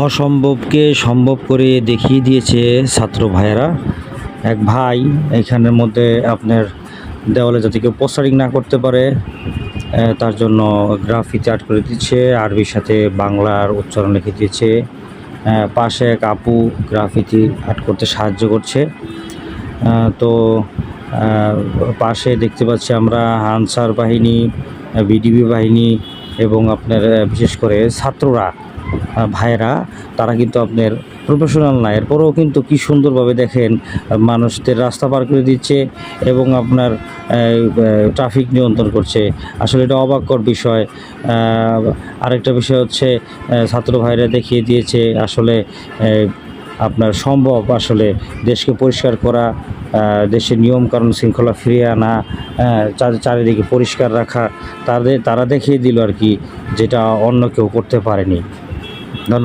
অসম্ভবকে সম্ভব করে দেখিয়ে দিয়েছে ছাত্র ভাইয়েরা। এক ভাই এখানের মধ্যে আপনার দেওয়ালে যাতে কেউ পোস্টারিং না করতে পারে তার জন্য গ্রাফিতি আর্ট করে দিচ্ছে, আরবির সাথে বাংলার উচ্চারণ লিখে দিয়েছে। পাশে এক আপু গ্রাফিতি আর্ট করতে সাহায্য করছে। তো পাশে দেখতে পাচ্ছি আমরা আনসার বাহিনী, বিডিবি বাহিনী এবং আপনার বিশেষ করে ছাত্ররা ভাইয়েরা, তারা কিন্তু আপনার প্রফেশনাল না, এরপরেও কিন্তু কি সুন্দরভাবে দেখেন মানুষদের রাস্তা পার করে দিচ্ছে এবং আপনার ট্রাফিক নিয়ন্ত্রণ করছে। আসলে এটা অবাককর বিষয়। আরেকটা বিষয় হচ্ছে ছাত্র ভাইরা দেখিয়ে দিয়েছে আসলে আপনার সম্ভব আসলে দেশকে পরিষ্কার করা, দেশের নিয়মকানুন শৃঙ্খলা ফিরিয়ে আনা, চারিদিকে পরিষ্কার রাখা। তারা দেখিয়ে দিল আর কি, যেটা অন্য কেউ করতে পারেনি। ধন্যবাদ।